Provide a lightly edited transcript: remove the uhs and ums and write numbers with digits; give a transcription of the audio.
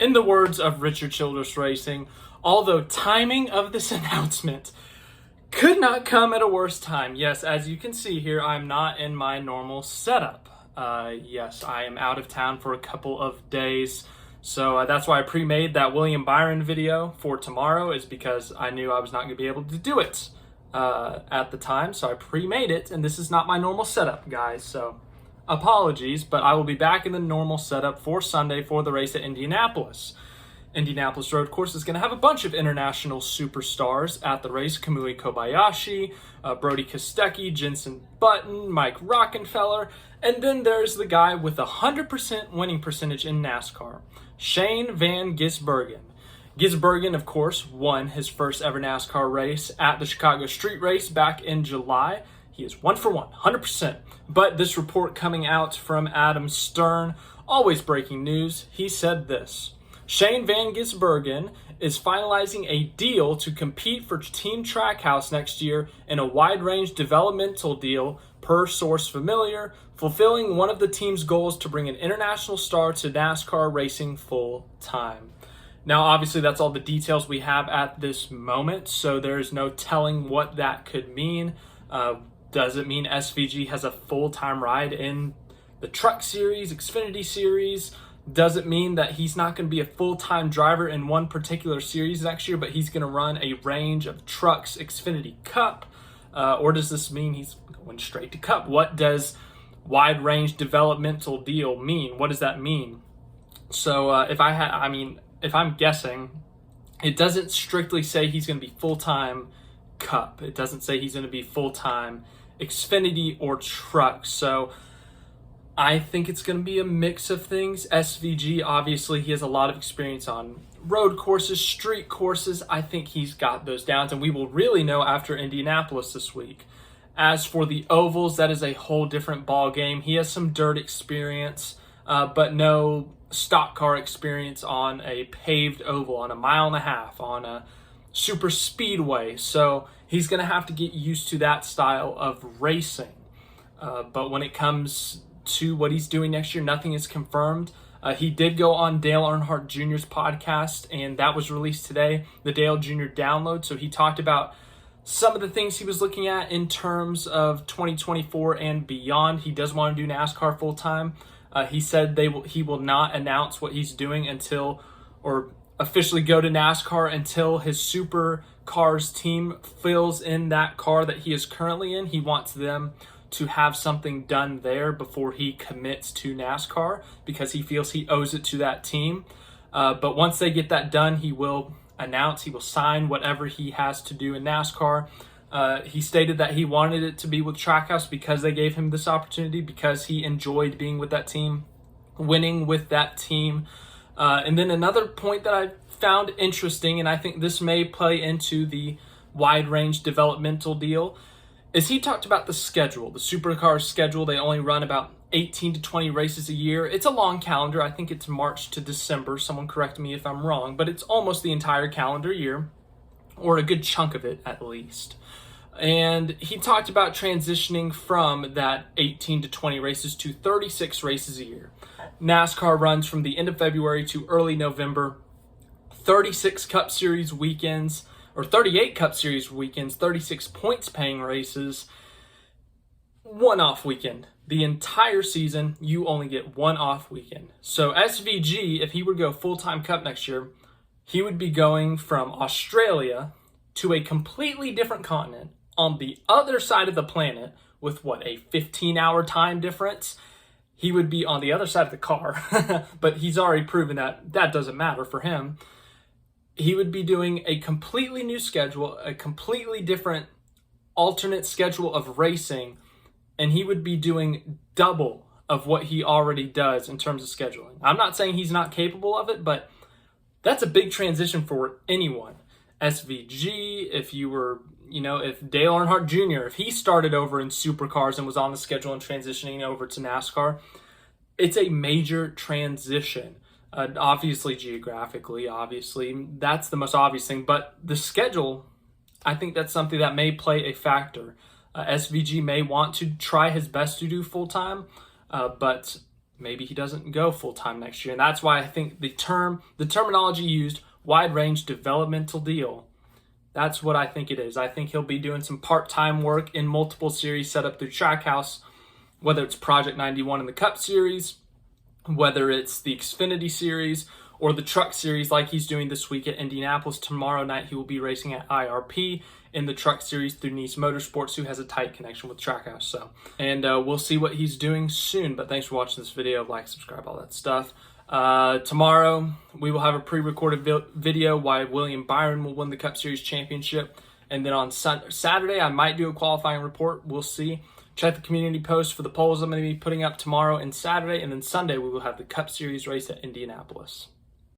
In the words of Richard Childress Racing, although timing of this announcement could not come at a worse time. Yes, as you can see here, I'm not in my normal setup. Yes, I am out of town for a couple of days. So that's why I pre-made that William Byron video for tomorrow, is because I knew I was not going to be able to do it at the time. So I pre-made it, and this is not my normal setup, guys. So apologies, but I will be back in the normal setup for Sunday for the race at Indianapolis. Indianapolis Road Course is going to have a bunch of international superstars at the race. Kamui Kobayashi, Brody Kostecki, Jenson Button, Mike Rockenfeller, and then there's the guy with a 100% winning percentage in NASCAR, Shane Van Gisbergen. Gisbergen, of course, won his first ever NASCAR race at the Chicago Street Race back in July. He is 1 for 1, 100%. But this report coming out from Adam Stern, always breaking news, he said this: Shane Van Gisbergen is finalizing a deal to compete for Team Trackhouse next year in a wide-range developmental deal, per source familiar, fulfilling one of the team's goals to bring an international star to NASCAR racing full-time. Now, obviously, that's all the details we have at this moment, so there's no telling what that could mean. Does it mean SVG has a full-time ride in the Truck Series, Xfinity Series? Does it mean that he's not going to be a full-time driver in one particular series next year, but he's going to run a range of trucks, Xfinity Cup? Or does this mean he's going straight to Cup? What does wide-range developmental deal mean? What does that mean? So if I'm guessing, it doesn't strictly say he's going to be full-time Cup. It doesn't say he's going to be full-time Xfinity or Truck. So I think it's going to be a mix of things. SVG, obviously, he has a lot of experience on road courses, street courses. I think he's got those down, and we will really know after Indianapolis this week. As for the ovals, that is a whole different ball game. He has some dirt experience, but no stock car experience on a paved oval, on a 1.5 miles, on a super speedway. So he's going to have to get used to that style of racing. But when it comes to what he's doing next year, nothing is confirmed. He did go on Dale Earnhardt Jr.'s podcast, and that was released today, the Dale Jr. download. So he talked about some of the things he was looking at in terms of 2024 and beyond. He does want to do NASCAR full time. He said he will not announce what he's doing until, or officially go to NASCAR until his Supercars team fills in that car that he is currently in. He wants them to have something done there before he commits to NASCAR, because he feels he owes it to that team. But once they get that done, he will announce, he will sign whatever he has to do in NASCAR. He stated that he wanted it to be with Trackhouse because they gave him this opportunity, because he enjoyed being with that team, winning with that team. And then another point that I found interesting, and I think this may play into the wide range developmental deal, is he talked about the schedule, the Supercars schedule. They only run about 18 to 20 races a year. It's a long calendar. I think it's March to December. Someone correct me if I'm wrong, but it's almost the entire calendar year, or a good chunk of it at least. And he talked about transitioning from that 18 to 20 races to 36 races a year. NASCAR runs from the end of February to early November, 36 Cup Series weekends, or 38 Cup Series weekends, 36 points-paying races, one off weekend. The entire season, you only get one off weekend. So SVG, if he would go full-time Cup next year, he would be going from Australia to a completely different continent on the other side of the planet with, a 15-hour time difference? He would be on the other side of the car, but he's already proven that that doesn't matter for him. He would be doing a completely new schedule, a completely different alternate schedule of racing, and he would be doing double of what he already does in terms of scheduling. I'm not saying he's not capable of it, but that's a big transition for anyone. SVG, if you were, if Dale Earnhardt Jr., if he started over in Supercars and was on the schedule and transitioning over to NASCAR, it's a major transition. Obviously, geographically, that's the most obvious thing. But the schedule, I think that's something that may play a factor. SVG may want to try his best to do full-time, but maybe he doesn't go full-time next year. And that's why I think the terminology used, wide range developmental deal, that's what I think it is. I think he'll be doing some part-time work in multiple series set up through Trackhouse, whether it's Project 91 in the Cup Series, whether it's the Xfinity Series, or the Truck Series like he's doing this week at Indianapolis. Tomorrow night he will be racing at IRP in the Truck Series through Nice Motorsports, who has a tight connection with Trackhouse. So, and we'll see what he's doing soon. But thanks for watching this video. Like, subscribe, all that stuff. Tomorrow we will have a pre-recorded video why William Byron will win the Cup Series championship. And then on Saturday I might do a qualifying report. We'll see. Check the community post for the polls I'm going to be putting up tomorrow and Saturday. And then Sunday we will have the Cup Series race at Indianapolis.